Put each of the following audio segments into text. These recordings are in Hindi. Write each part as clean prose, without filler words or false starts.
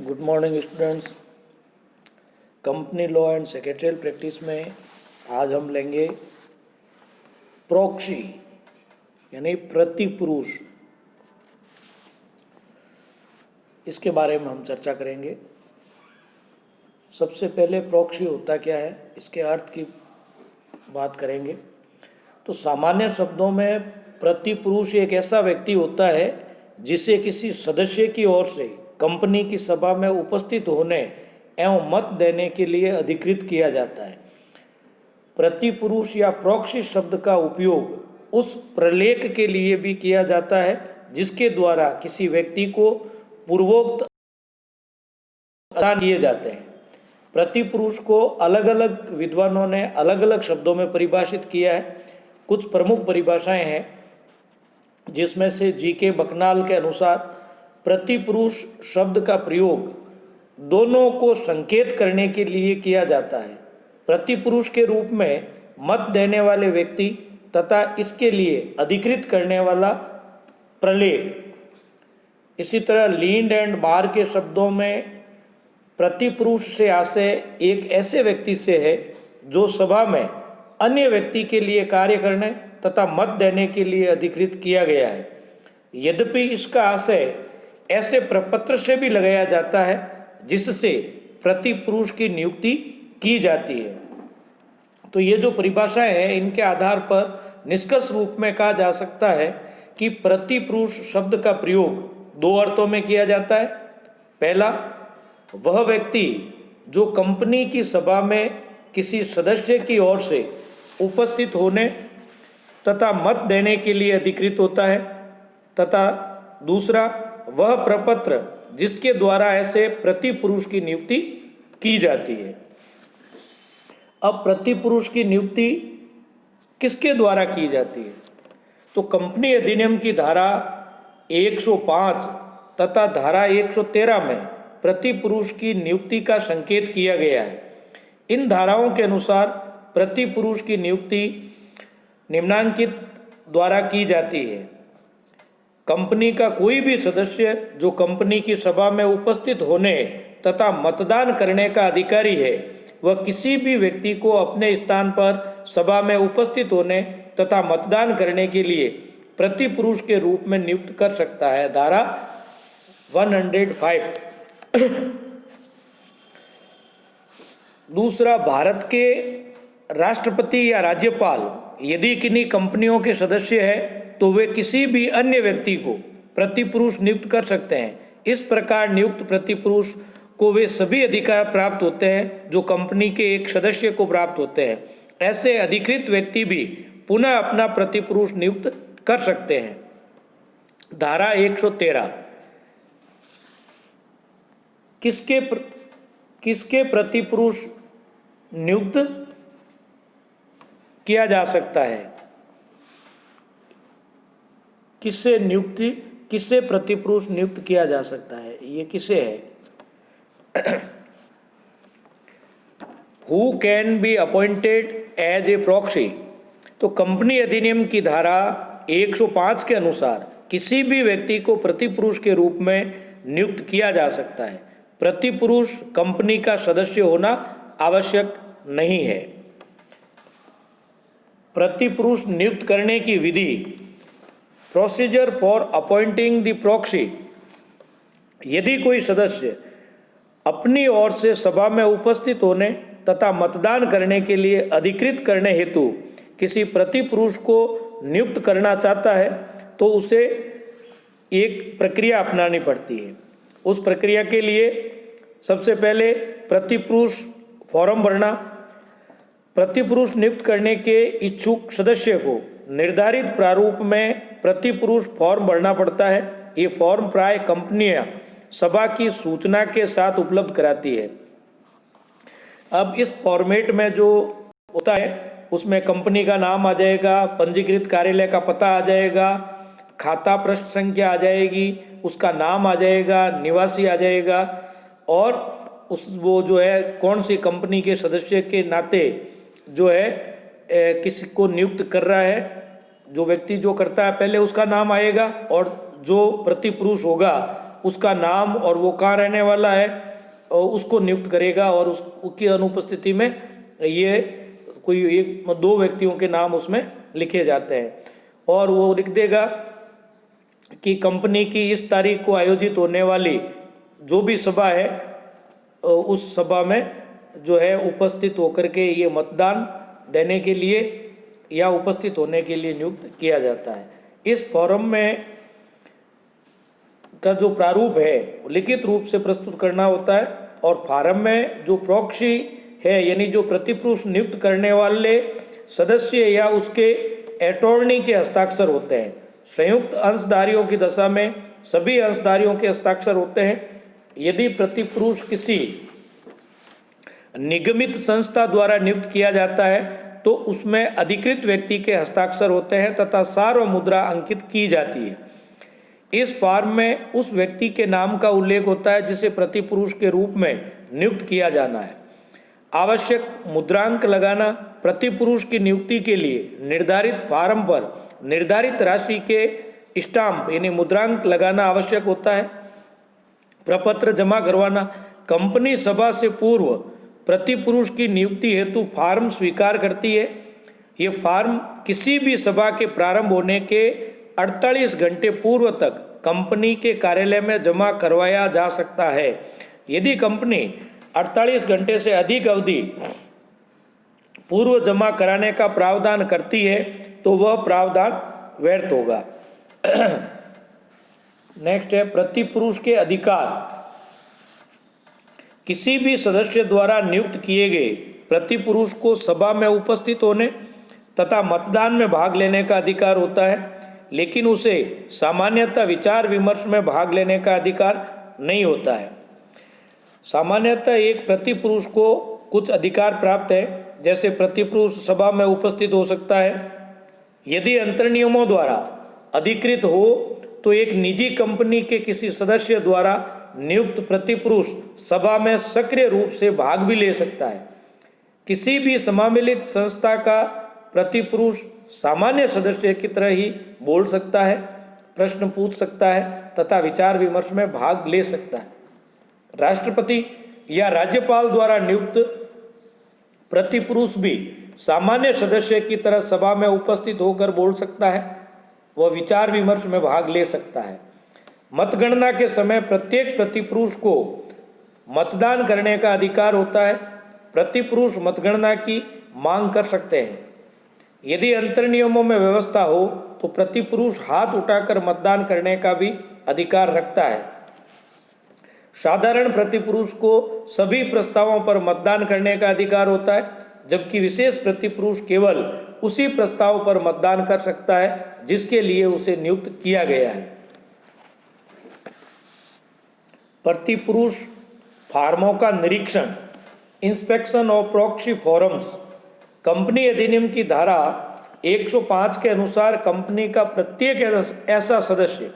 Good morning students. Company law and secretarial practice में आज हम लेंगे प्रॉक्सी यानी प्रतिपुरुष। इसके बारे में हम चर्चा करेंगे। सबसे पहले प्रॉक्सी होता क्या है, इसके अर्थ की बात करेंगे। तो सामान्य शब्दों में प्रतिपुरुष एक ऐसा व्यक्ति होता है जिसे किसी सदस्य की ओर से कंपनी की सभा में उपस्थित होने एवं मत देने के लिए अधिकृत किया जाता है। प्रतिपुरुष या प्रॉक्सी शब्द का उपयोग उस प्रलेख के लिए भी किया जाता है जिसके द्वारा किसी व्यक्ति को पूर्वोक्त प्रदान किए जाते हैं। प्रतिपुरुष को अलग अलग विद्वानों ने अलग अलग शब्दों में परिभाषित किया है। कुछ प्रमुख परिभाषाएं हैं जिसमें से जी.के. बकनाल के अनुसार प्रतिपुरुष शब्द का प्रयोग दोनों को संकेत करने के लिए किया जाता है। प्रतिपुरुष के रूप में मत देने वाले व्यक्ति तथा इसके लिए अधिकृत करने वाला प्रलेख। इसी तरह लींड एंड बार के शब्दों में प्रतिपुरुष से आशय एक ऐसे व्यक्ति से है जो सभा में अन्य व्यक्ति के लिए कार्य करने तथा मत देने के लिए अधिकृत किया गया है। यद्यपि इसका आशय ऐसे प्रपत्र से भी लगाया जाता है जिससे प्रतिपुरुष की नियुक्ति की जाती है। तो ये जो परिभाषाएं हैं इनके आधार पर निष्कर्ष रूप में कहा जा सकता है कि प्रतिपुरुष शब्द का प्रयोग दो अर्थों में किया जाता है। पहला, वह व्यक्ति जो कंपनी की सभा में किसी सदस्य की ओर से उपस्थित होने तथा मत देने के लिए अधिकृत होता है, तथा दूसरा, वह प्रपत्र जिसके द्वारा ऐसे प्रतिपुरुष की नियुक्ति की जाती है। अब प्रतिपुरुष की नियुक्ति किसके द्वारा की जाती है? तो कंपनी अधिनियम की धारा 105 तथा धारा 113 में प्रतिपुरुष की नियुक्ति का संकेत किया गया है। इन धाराओं के अनुसार प्रतिपुरुष की नियुक्ति निम्नांकित द्वारा की जाती है। कंपनी का कोई भी सदस्य जो कंपनी की सभा में उपस्थित होने तथा मतदान करने का अधिकारी है, वह किसी भी व्यक्ति को अपने स्थान पर सभा में उपस्थित होने तथा मतदान करने के लिए प्रतिपुरुष के रूप में नियुक्त कर सकता है। धारा 105। दूसरा, भारत के राष्ट्रपति या राज्यपाल यदि किन्हीं कंपनियों के सदस्य है तो वे किसी भी अन्य व्यक्ति को प्रतिपुरुष नियुक्त कर सकते हैं। इस प्रकार नियुक्त प्रतिपुरुष को वे सभी अधिकार प्राप्त होते हैं जो कंपनी के एक सदस्य को प्राप्त होते हैं। ऐसे अधिकृत व्यक्ति भी पुनः अपना प्रतिपुरुष नियुक्त कर सकते हैं। धारा 113। किसके प्रतिपुरुष नियुक्त किया जा सकता है? किससे प्रतिपुरुष नियुक्त किया जा सकता है? ये किसे है? Who can be appointed as a proxy. तो कंपनी अधिनियम की धारा 105 के अनुसार किसी भी व्यक्ति को प्रतिपुरुष के रूप में नियुक्त किया जा सकता है। प्रतिपुरुष कंपनी का सदस्य होना आवश्यक नहीं है। प्रतिपुरुष नियुक्त करने की विधि। Procedure for appointing the proxy. यदि कोई सदस्य अपनी ओर से सभा में उपस्थित होने तथा मतदान करने के लिए अधिकृत करने हेतु किसी प्रतिपुरुष को नियुक्त करना चाहता है तो उसे एक प्रक्रिया अपनानी पड़ती है। उस प्रक्रिया के लिए सबसे पहले प्रतिपुरुष फॉर्म भरना। प्रतिपुरुष नियुक्त करने के इच्छुक सदस्य को निर्धारित प्रारूप में प्रतिपुरुष फॉर्म भरना पड़ता है। ये फॉर्म प्राय कंपनियां सभा की सूचना के साथ उपलब्ध कराती है। अब इस फॉर्मेट में जो होता है उसमें कंपनी का नाम आ जाएगा, पंजीकृत कार्यालय का पता आ जाएगा, खाता पृष्ठ संख्या आ जाएगी, उसका नाम आ जाएगा, निवासी आ जाएगा और वो जो है कौन सी कंपनी के सदस्य के नाते जो है किसी को नियुक्त कर रहा है। जो व्यक्ति जो करता है पहले उसका नाम आएगा और जो प्रतिपुरुष होगा उसका नाम और वो कहाँ रहने वाला है और उसको नियुक्त करेगा, और उसकी अनुपस्थिति में ये कोई एक दो व्यक्तियों के नाम उसमें लिखे जाते हैं, और वो लिख देगा कि कंपनी की इस तारीख को आयोजित होने वाली जो भी सभा है उस सभा में जो है उपस्थित होकर के ये मतदान देने के लिए या उपस्थित होने के लिए नियुक्त किया जाता है। इस फॉर्म में का जो प्रारूप है लिखित रूप से प्रस्तुत करना होता है, और फार्म में जो प्रॉक्सी है यानी जो प्रतिपुरुष नियुक्त करने वाले सदस्य या उसके अटॉर्नी के हस्ताक्षर होते हैं। संयुक्त अंशधारियों की दशा में सभी अंशधारियों के हस्ताक्षर होते हैं। यदि प्रतिपुरुष किसी निगमित संस्था द्वारा नियुक्त किया जाता है तो उसमें अधिकृत व्यक्ति के हस्ताक्षर होते हैं तथा सार्व मुद्रा अंकित की जाती है। इस फॉर्म में उस व्यक्ति के नाम का उल्लेख होता है जिसे प्रतिपुरुष के रूप में नियुक्त किया जाना है। आवश्यक मुद्रांक लगाना, प्रतिपुरुष की नियुक्ति के लिए निर्धारित फॉर्म पर निर्धारित राशि के स्टाम्प यानी मुद्रांक लगाना आवश्यक होता है। प्रपत्र जमा करवाना, कंपनी सभा से पूर्व प्रतिपुरुष की नियुक्ति हेतु फॉर्म स्वीकार करती है। ये फॉर्म किसी भी सभा के प्रारंभ होने के 48 घंटे पूर्व तक कंपनी के कार्यालय में जमा करवाया जा सकता है। यदि कंपनी 48 घंटे से अधिक अवधि पूर्व जमा कराने का प्रावधान करती है तो वह प्रावधान व्यर्थ होगा। नेक्स्ट है प्रतिपुरुष के अधिकार। किसी भी सदस्य द्वारा नियुक्त किए गए प्रतिपुरुष को सभा में उपस्थित होने तथा मतदान में भाग लेने का अधिकार होता है, लेकिन उसे सामान्यतः विचार विमर्श में भाग लेने का अधिकार नहीं होता है। सामान्यतः एक प्रतिपुरुष को कुछ अधिकार प्राप्त है, जैसे प्रतिपुरुष सभा में उपस्थित हो सकता है। यदि अंतर्नियमों द्वारा अधिकृत हो तो एक निजी कंपनी के किसी सदस्य द्वारा नियुक्त प्रतिपुरुष सभा में सक्रिय रूप से भाग भी ले सकता है। किसी भी सम्मिलित संस्था का प्रतिपुरुष सामान्य सदस्य की तरह ही बोल सकता है, प्रश्न पूछ सकता है तथा विचार विमर्श में भाग ले सकता है। राष्ट्रपति या राज्यपाल द्वारा नियुक्त प्रतिपुरुष भी सामान्य सदस्य की तरह सभा में उपस्थित होकर बोल सकता है, वह विचार विमर्श में भाग ले सकता है। मतगणना के समय प्रत्येक प्रतिपुरुष को मतदान करने का अधिकार होता है। प्रतिपुरुष मतगणना की मांग कर सकते हैं। यदि अंतर्नियमों में व्यवस्था हो तो प्रतिपुरुष हाथ उठाकर मतदान करने का भी अधिकार रखता है। साधारण प्रतिपुरुष को सभी प्रस्तावों पर मतदान करने का अधिकार होता है, जबकि विशेष प्रतिपुरुष केवल उसी प्रस्ताव पर मतदान कर सकता है जिसके लिए उसे नियुक्त किया गया है। प्रतिपुरुष फार्मों का निरीक्षण, inspection of proxy forms. Company अधिनियम की धारा 105 के अनुसार कंपनी का प्रत्येक ऐसा सदस्य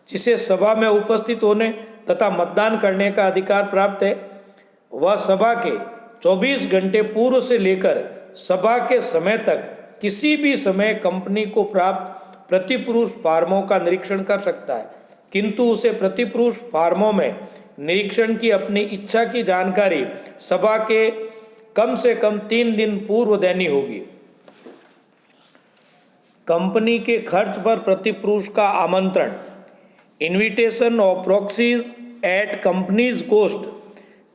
जिसे सभा में उपस्थित होने तथा मतदान करने का अधिकार प्राप्त है, वह सभा के 24 घंटे पूर्व से लेकर सभा के समय तक किसी भी समय कंपनी को प्राप्त प्रतिपुरुष फार्मों का निरीक्षण कर सकता है, किंतु उसे प्रतिपुरुष फार्मों में निरीक्षण की अपनी इच्छा की जानकारी सभा के कम से कम 3 दिन पूर्व देनी होगी। कंपनी के खर्च पर प्रतिपुरुष का आमंत्रण, invitation of proxies at company's cost.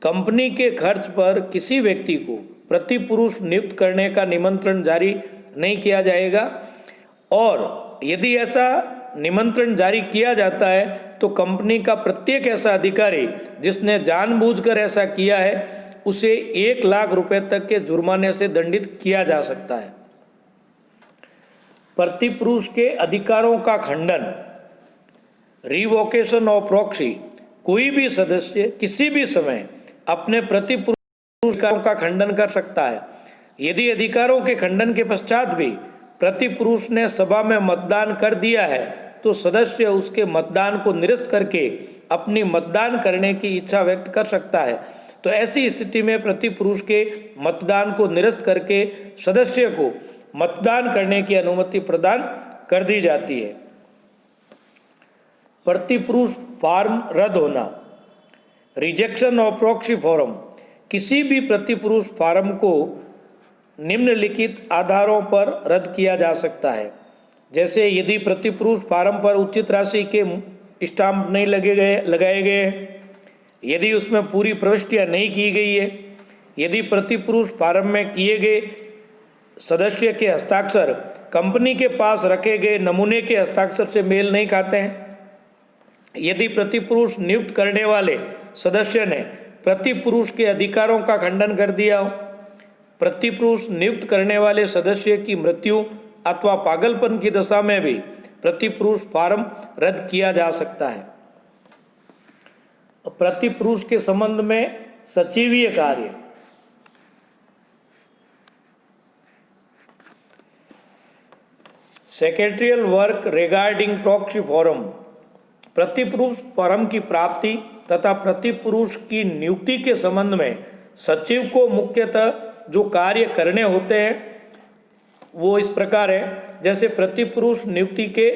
Company के खर्च पर किसी व्यक्ति को प्रतिपुरुष नियुक्त करने का निमंत्रण जारी नहीं किया जाएगा, और यदि ऐसा निमंत्रण जारी किया जाता है तो कंपनी का प्रत्येक ऐसा अधिकारी जिसने जानबूझकर ऐसा किया है उसे 1 लाख रुपए तक के जुर्माने से दंडित किया जा सकता है। प्रतिपुरुष के अधिकारों का खंडन, रिवोकेशन ऑफ प्रॉक्सी। कोई भी सदस्य किसी भी समय अपने प्रतिपुरुष अधिकारों का खंडन कर सकता है। यदि अधिकारों के खंडन के पश्चात भी प्रतिपुरुष ने सभा में मतदान कर दिया है तो सदस्य उसके मतदान को निरस्त करके अपनी मतदान करने की इच्छा व्यक्त कर सकता है। तो ऐसी स्थिति में प्रतिपुरुष के मतदान को निरस्त करके सदस्य को मतदान करने की अनुमति प्रदान कर दी जाती है। प्रतिपुरुष फॉर्म रद्द होना। रिजेक्शन ऑफ प्रॉक्सी फॉर्म, किसी भी प्रतिपुरुष फॉर्म को निम्नलिखित आधारों पर रद्द किया जा सकता है। जैसे यदि प्रतिपुरुष फॉर्म पर उचित राशि के स्टाम्प नहीं लगाए गए हैं, यदि उसमें पूरी प्रविष्टियाँ नहीं की गई है, यदि प्रतिपुरुष फॉर्म में किए गए सदस्य के हस्ताक्षर कंपनी के पास रखे गए नमूने के हस्ताक्षर से मेल नहीं खाते हैं, यदि प्रतिपुरुष नियुक्त करने वाले सदस्य ने प्रतिपुरुष के अधिकारों का खंडन कर दिया हो, प्रतिपुरुष नियुक्त करने वाले सदस्य की मृत्यु अथवा पागलपन की दशा में भी प्रतिपुरुष फॉर्म रद्द किया जा सकता है। प्रतिपुरुष के संबंध में सचिवीय कार्य, secretarial work regarding proxy form, प्रतिपुरुष फॉर्म की प्राप्ति तथा प्रतिपुरुष की नियुक्ति के संबंध में सचिव को मुख्यतः जो कार्य करने होते हैं वो इस प्रकार है। जैसे प्रतिपुरुष नियुक्ति के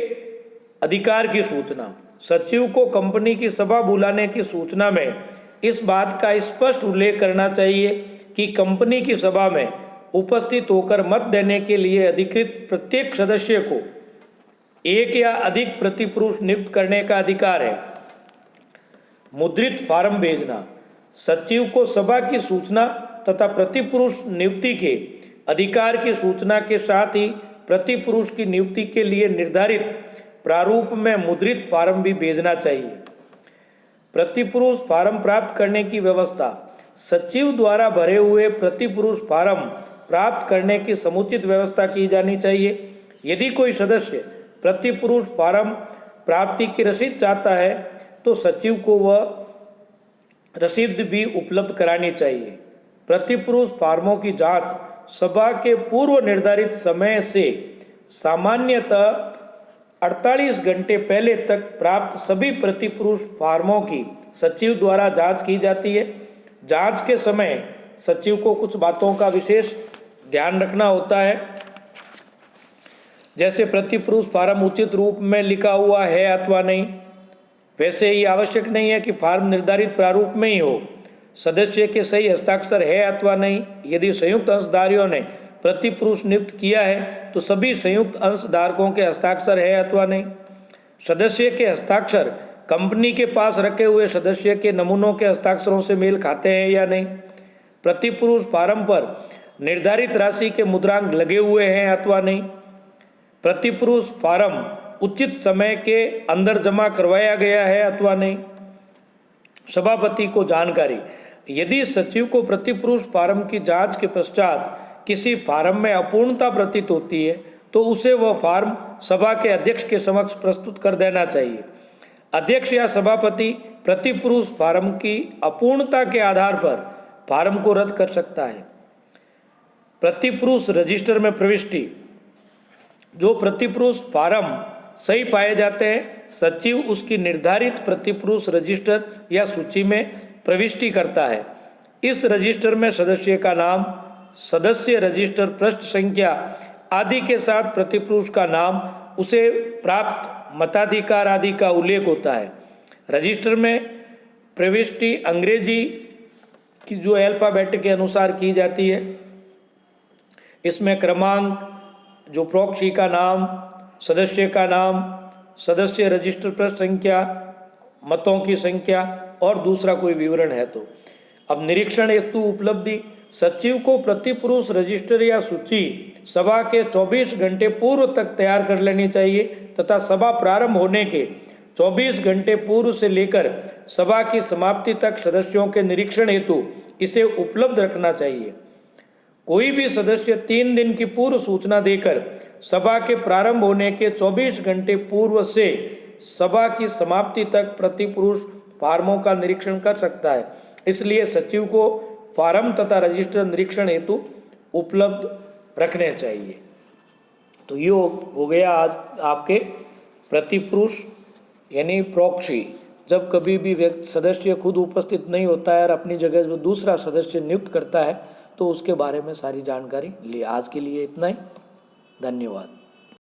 अधिकार की सूचना, सचिव को कंपनी की सभा बुलाने की सूचना में इस बात का स्पष्ट उल्लेख करना चाहिए कि कंपनी की सभा में उपस्थित होकर मत देने के लिए अधिकृत प्रत्येक सदस्य को एक या अधिक प्रतिपुरुष नियुक्त करने का अधिकार है। मुद्रित फॉर्म भेजना, सचिव को सभा की सूचना तथा प्रतिपुरुष नियुक्ति के अधिकार की सूचना के साथ ही प्रतिपुरुष की नियुक्ति के लिए निर्धारित प्रारूप में मुद्रित फॉर्म भी भेजना चाहिए। प्रतिपुरुष फॉर्म प्राप्त करने की व्यवस्था, सचिव द्वारा भरे हुए प्रतिपुरुष फॉर्म प्राप्त करने की समुचित व्यवस्था की जानी चाहिए। यदि कोई सदस्य प्रतिपुरुष फॉर्म प्राप्ति की रसीद चाहता है तो सचिव को वह रसीद भी उपलब्ध करानी चाहिए। प्रतिपुरुष फॉर्मों की जांच सभा के पूर्व निर्धारित समय से सामान्यतः 48 घंटे पहले तक प्राप्त सभी प्रतिपुरुष फॉर्मों की सचिव द्वारा जांच की जाती है। जांच के समय सचिव को कुछ बातों का विशेष ध्यान रखना होता है। जैसे प्रतिपुरुष फॉर्म उचित रूप में लिखा हुआ है अथवा नहीं। वैसे ही आवश्यक नहीं है कि फॉर्म निर्धारित प्रारूप में ही हो। सदस्य के सही हस्ताक्षर है अथवा नहीं। यदि संयुक्त अंशधारियों ने प्रतिपुरुष नियुक्त किया है तो सभी संयुक्त अंशधारकों के हस्ताक्षर है अथवा नहीं। सदस्य के हस्ताक्षर कंपनी के पास रखे हुए सदस्य के नमूनों के हस्ताक्षरों से मेल खाते हैं या नहीं। प्रतिपुरुष फॉर्म पर निर्धारित राशि के मुद्रांक लगे हुए हैं अथवा नहीं। प्रतिपुरुष फॉर्म उचित समय के अंदर जमा करवाया गया है अथवा नहीं। सभापति को जानकारी, यदि सचिव को प्रतिपुरुष फॉर्म की जांच के पश्चात किसी फॉर्म में अपूर्णता प्रतीत होती है तो उसे वह फॉर्म सभा के अध्यक्ष के समक्ष प्रस्तुत कर देना चाहिए। अध्यक्ष या सभापति प्रतिपुरुष फॉर्म की अपूर्णता के आधार पर फॉर्म को रद्द कर सकता है। प्रतिपुरुष रजिस्टर में प्रविष्टि, जो प्रतिपुरुष फॉर्म सही पाए जाते हैं सचिव उसकी निर्धारित प्रतिपुरुष रजिस्टर या सूची में प्रविष्टि करता है। इस रजिस्टर में सदस्य का नाम, सदस्य रजिस्टर पृष्ठ संख्या आदि के साथ प्रतिपुरुष का नाम, उसे प्राप्त मताधिकार आदि का उल्लेख होता है। रजिस्टर में प्रविष्टि अंग्रेजी की जो अल्फाबेट के अनुसार की जाती है। इसमें क्रमांक, जो प्रॉक्सी का नाम, सदस्य का नाम, सदस्य रजिस्टर पृष्ठ संख्या, मतों की संख्या और दूसरा कोई विवरण है तो। अब निरीक्षण हेतु उपलब्धि, सचिव को प्रतिपुरुष रजिस्टर या सूची सभा के 24 घंटे पूर्व तक तैयार कर लेनी चाहिए तथा सभा प्रारंभ होने के 24 घंटे पूर्व से लेकर सभा की समाप्ति तक सदस्यों के निरीक्षण हेतु इसे उपलब्ध रखना चाहिए। कोई भी सदस्य 3 दिन की पूर्व सूचना देकर सभा के प्रारंभ होने के 24 घंटे पूर्व से सभा की समाप्ति तक प्रतिपुरुष फॉर्मों का निरीक्षण कर सकता है। इसलिए सचिव को फॉर्म तथा रजिस्टर निरीक्षण हेतु उपलब्ध रखने चाहिए। तो ये हो गया आज आपके प्रतिपुरुष यानी प्रॉक्सी। जब कभी भी सदस्य खुद उपस्थित नहीं होता है और अपनी जगह जो दूसरा सदस्य नियुक्त करता है तो उसके बारे में सारी जानकारी ली। आज के लिए इतना ही, धन्यवाद।